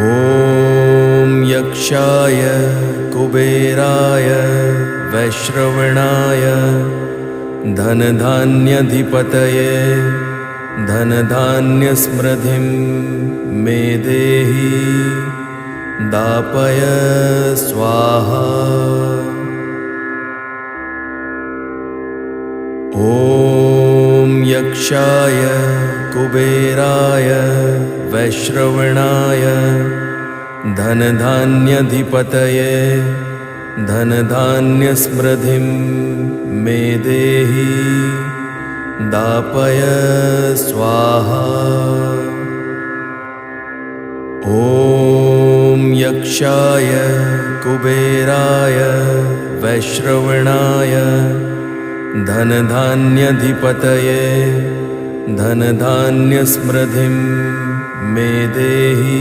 ॐ यक्षाय कुबेराय वैश्रवणाय धनधान्याधिपतये धनधान्यसमृद्धिं मे देहि दापय स्वाहा। ॐ यक्षाय कुबेराय वैश्रवणाय धनधान्याधिपतये धनधान्यसमृद्धिं मे देहि दापय स्वाहा। ॐ यक्षाय कुबेराय वैश्रवणाय धनधान्याधिपतये धनधान्यसमृद्धिं मे देहि